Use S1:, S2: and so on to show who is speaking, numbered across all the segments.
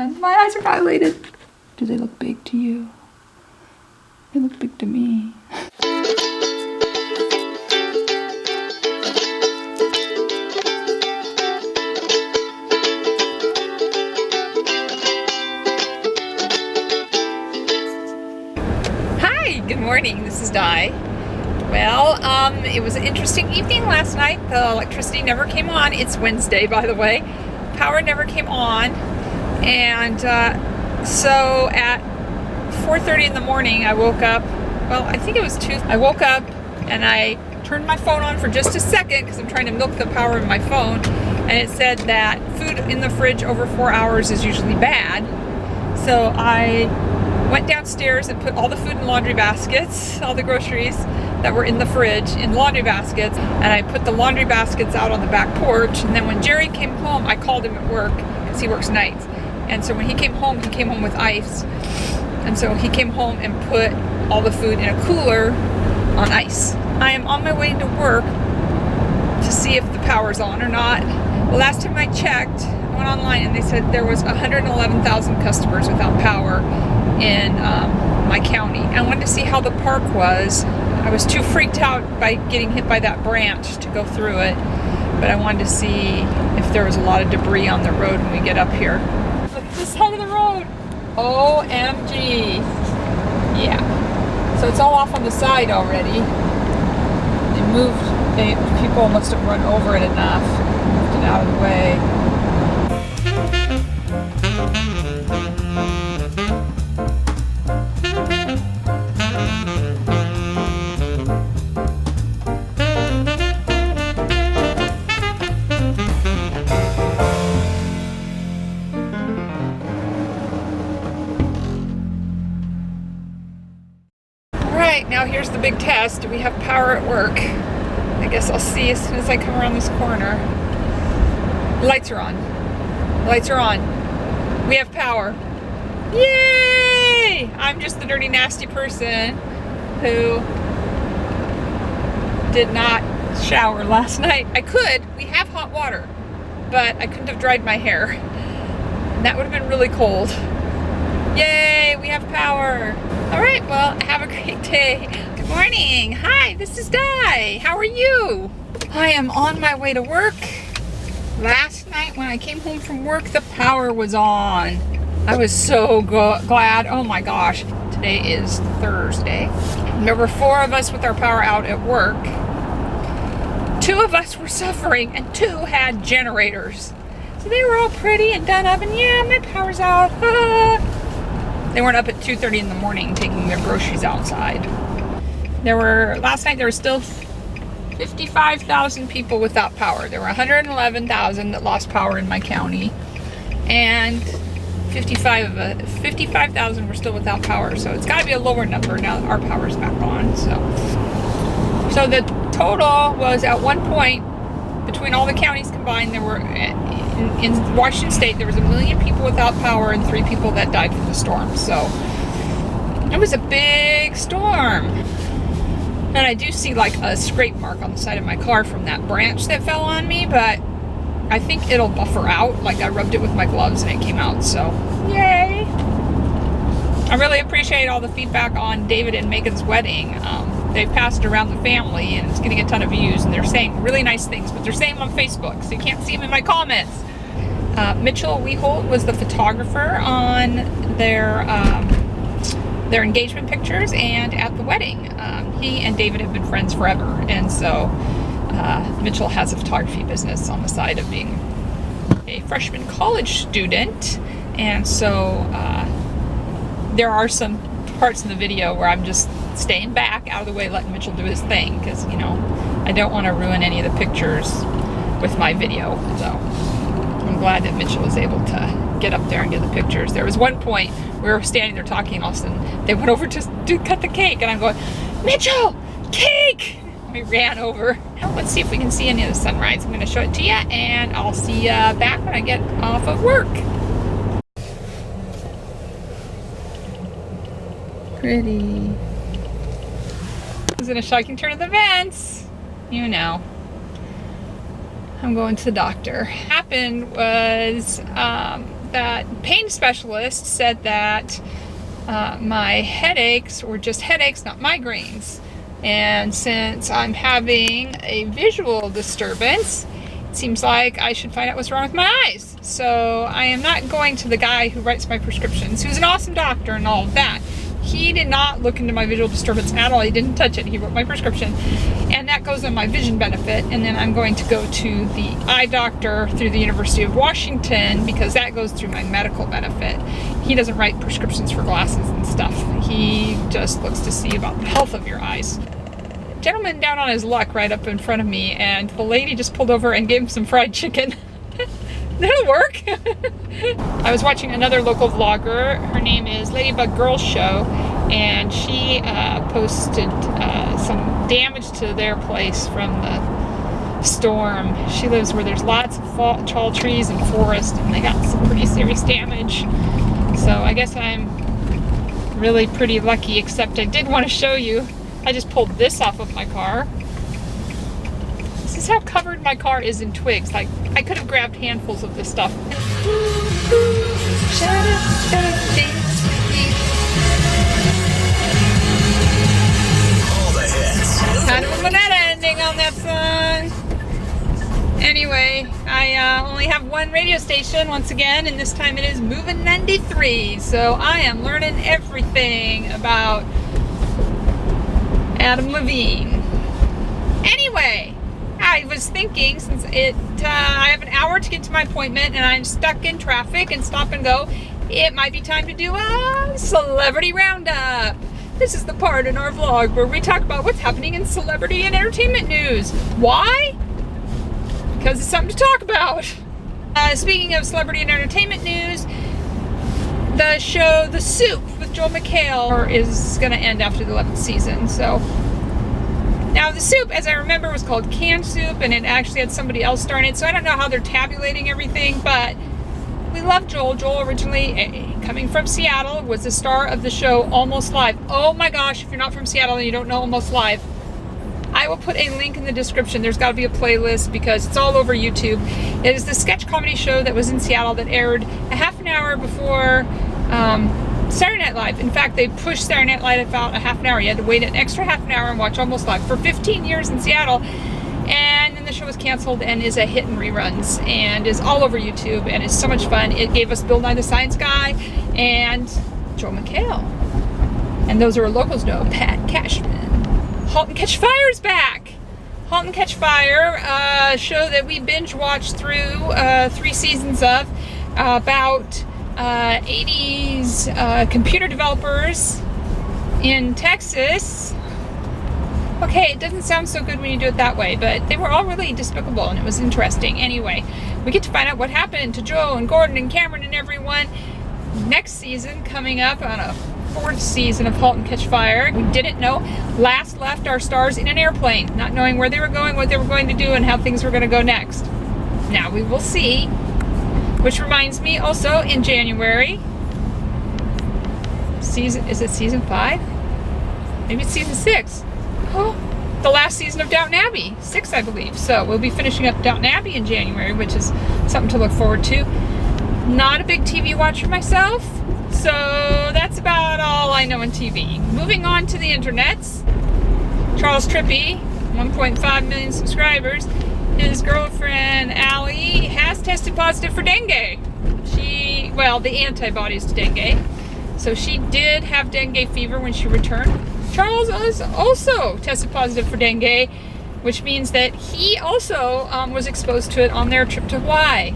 S1: friend. My eyes are dilated. Do they look big to you? They look big to me. Hi, good morning. This is Di. Well, it was an interesting evening last night. The electricity never came on. It's Wednesday, by the way. Power never came on. And so at 4:30 in the morning, I woke up. Well, I think it was 2. I woke up and I turned my phone on for just a second because I'm trying to milk the power of my phone. And it said that food in the fridge over 4 hours is usually bad. So I went downstairs and put all the food in laundry baskets, all the groceries that were in the fridge in laundry baskets, and I put the laundry baskets out on the back porch. And then when Jerry came home, I called him at work because he works nights. And so when he came home with ice. And so he came home and put all the food in a cooler on ice. I am on my way to work to see if the power's on or not. The last time I checked, I went online and they said there was 111,000 customers without power in my county. I wanted to see how the park was. I was too freaked out by getting hit by that branch to go through it, but I wanted to see if there was a lot of debris on the road when we get up here. Look at this side of the road. OMG. Yeah. So it's all off on the side already. People must have run over it enough, moved it out of the way. Alright, now here's the big test. Do we have power at work? I guess I'll see as soon as I come around this corner. The lights are on. The lights are on. We have power. Yay! I'm just the dirty, nasty person who did not shower last night. I could. We have hot water, but I couldn't have dried my hair. And that would have been really cold. Yay! We have power. All right, well, have a great day. Good morning. Hi, this is Di. How are you? I am on my way to work. Last night when I came home from work, the power was on. I was so glad. Oh my gosh. Today is Thursday. There were 4 of us with our power out at work. 2 of us were suffering and 2 had generators. So they were all pretty and done up and yeah, my power's out. They weren't up at 2:30 in the morning taking their groceries outside. Last night there were still 55,000 people without power. There were 111,000 that lost power in my county, and 55,000 were still without power. So it's got to be a lower number now that our power's back on. So the total was at one point between all the counties combined, there were in Washington State there was 1 million people without power and 3 people that died from the storm. So it was a big storm. And I do see like a scrape mark on the side of my car from that branch that fell on me, but I think it'll buffer out. Like I rubbed it with my gloves and it came out, so yay! I really appreciate all the feedback on David and Megan's wedding. They passed it around the family and it's getting a ton of views and they're saying really nice things, but they're saying them on Facebook, so you can't see them in my comments. Mitchell Weholt was the photographer on their engagement pictures and at the wedding. He and David have been friends forever, and so Mitchell has a photography business on the side of being a freshman college student, and so there are some parts in the video where I'm just staying back out of the way, letting Mitchell do his thing, because you know I don't want to ruin any of the pictures with my video. So I'm glad that Mitchell was able to get up there and get the pictures. There was one point we were standing there talking, and all of a sudden they went over to cut the cake, and I'm going, Mitchell, cake! We ran over. Let's see if we can see any of the sunrise. I'm going to show it to you, and I'll see you back when I get off of work. Pretty. Isn't a shocking turn of events? You know. I'm going to the doctor. What happened was that pain specialist said that my headaches were just headaches, not migraines. And since I'm having a visual disturbance, it seems like I should find out what's wrong with my eyes. So I am not going to the guy who writes my prescriptions, who's an awesome doctor and all of that. He did not look into my visual disturbance at all. He didn't touch it. He wrote my prescription, and that goes on my vision benefit. And then I'm going to go to the eye doctor through the University of Washington, because that goes through my medical benefit. He doesn't write prescriptions for glasses and stuff. He just looks to see about the health of your eyes. Gentleman down on his luck right up in front of me, and the lady just pulled over and gave him some fried chicken. That'll work. I was watching another local vlogger. Her name is Ladybug Girl Show, and she posted some damage to their place from the storm. She lives where there's lots of tall trees and forest, and they got some pretty serious damage. So I guess I'm really pretty lucky, except I did want to show you. I just pulled this off of my car. This is how covered my car is in twigs. Like, I could have grabbed handfuls of this stuff. Kind of a banana ending on that song. Anyway, I only have one radio station once again, and this time it is Movin' 93. So I am learning everything about Adam Levine. Anyway, I was thinking, since I have an hour to get to my appointment and I'm stuck in traffic and stop and go, it might be time to do a celebrity roundup. This is the part in our vlog where we talk about what's happening in celebrity and entertainment news. Why? Because it's something to talk about. Speaking of celebrity and entertainment news, the show The Soup with Joel McHale is going to end after the 11th season. So now The Soup, as I remember, was called Canned Soup, and it actually had somebody else starring it. So I don't know how they're tabulating everything, but we love Joel. Joel, originally coming from Seattle, was the star of the show Almost Live. Oh my gosh, if you're not from Seattle and you don't know Almost Live, I will put a link in the description. There's got to be a playlist because it's all over YouTube. It is the sketch comedy show that was in Seattle that aired a half an hour before Saturday Night Live. In fact, they pushed Saturday Night Live about a half an hour. You had to wait an extra half an hour and watch Almost Live for 15 years in Seattle. And then the show was canceled and is a hit in reruns and is all over YouTube and is so much fun. It gave us Bill Nye the Science Guy and Joel McHale. And those are locals know, Pat Cashman. Halt and Catch Fire's back. Halt and Catch Fire, a show that we binge watched through 3 seasons of, about 80s computer developers in Texas. Okay, it doesn't sound so good when you do it that way, but they were all really despicable and it was interesting. Anyway, we get to find out what happened to Joe and Gordon and Cameron and everyone next season, coming up on a 4th season of Halt and Catch Fire. We didn't know. Last left our stars in an airplane, not knowing where they were going, what they were going to do, and how things were going to go next. Now we will see. Which reminds me, also in January, is it season 5? Maybe it's season 6. Oh, the last season of Downton Abbey, 6 I believe. So we'll be finishing up Downton Abbey in January, which is something to look forward to. Not a big TV watcher myself, so that's about all I know on TV. Moving on to the internets, Charles Trippy, 1.5 million subscribers. His girlfriend, Allie, has tested positive for dengue. The antibodies to dengue. So she did have dengue fever when she returned. Charles also tested positive for dengue, which means that he also was exposed to it on their trip to Hawaii.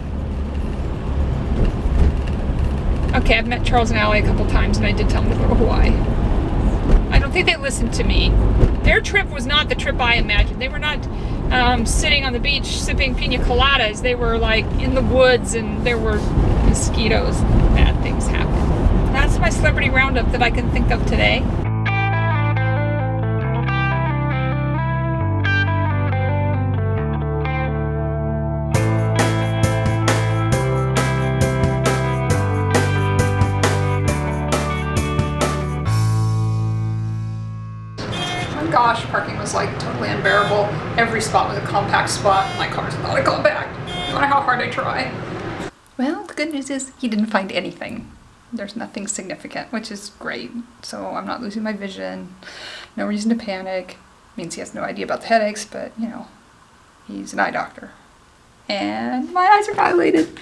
S1: Okay, I've met Charles and Allie a couple times, and I did tell them to go to Hawaii. I don't think they listened to me. Their trip was not the trip I imagined. They were not sitting on the beach sipping pina coladas. They were like in the woods, and there were mosquitoes. Bad things happen. That's my celebrity roundup that I can think of today. Gosh, parking was like totally unbearable. Every spot was a compact spot. My car's not a compact, no matter how hard I try.
S2: Well, the good news is he didn't find anything. There's nothing significant, which is great. So I'm not losing my vision. No reason to panic. Means he has no idea about the headaches, but you know, he's an eye doctor. And my eyes are dilated.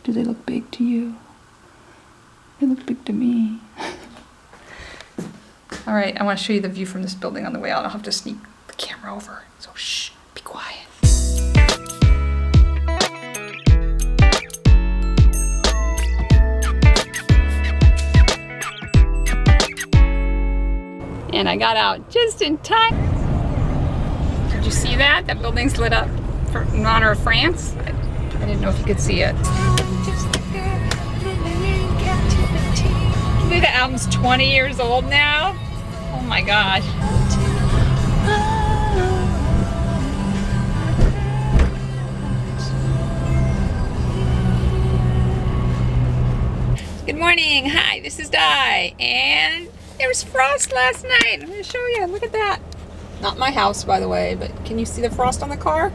S2: Do they look big to you? They look big to me. All right, I want to show you the view from this building on the way out. I'll have to sneak the camera over. So shh, be quiet. And I got out just in time. Did you see that? That building's lit up in honor of France. I didn't know if you could see it. The album's 20 years old now. Oh my gosh. Good morning. Hi, this is Di. And there was frost last night. I'm going to show you. Look at that. Not my house, by the way, but can you see the frost on the car?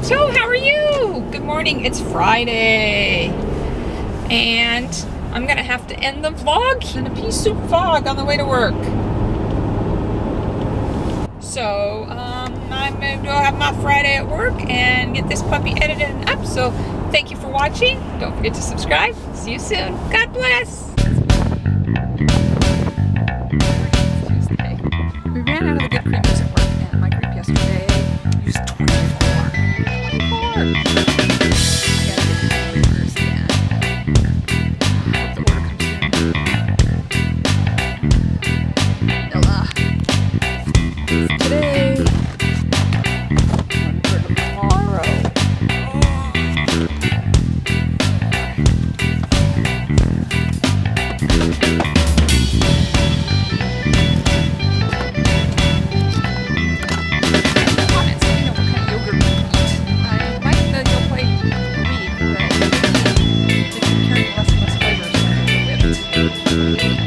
S2: So, how are you? Good morning. It's Friday. And I'm going to have to end the vlog in a pea soup fog on the way to work. So, I'm going to go have my Friday at work and get this puppy edited and up. So, thank you for watching. Don't forget to subscribe. See you soon. God bless. We ran out of the good creepers at work, and my creep yesterday used 24. 24! I gotta get the creepers again. I hope the order comes soon. Ella. Today. One for tomorrow.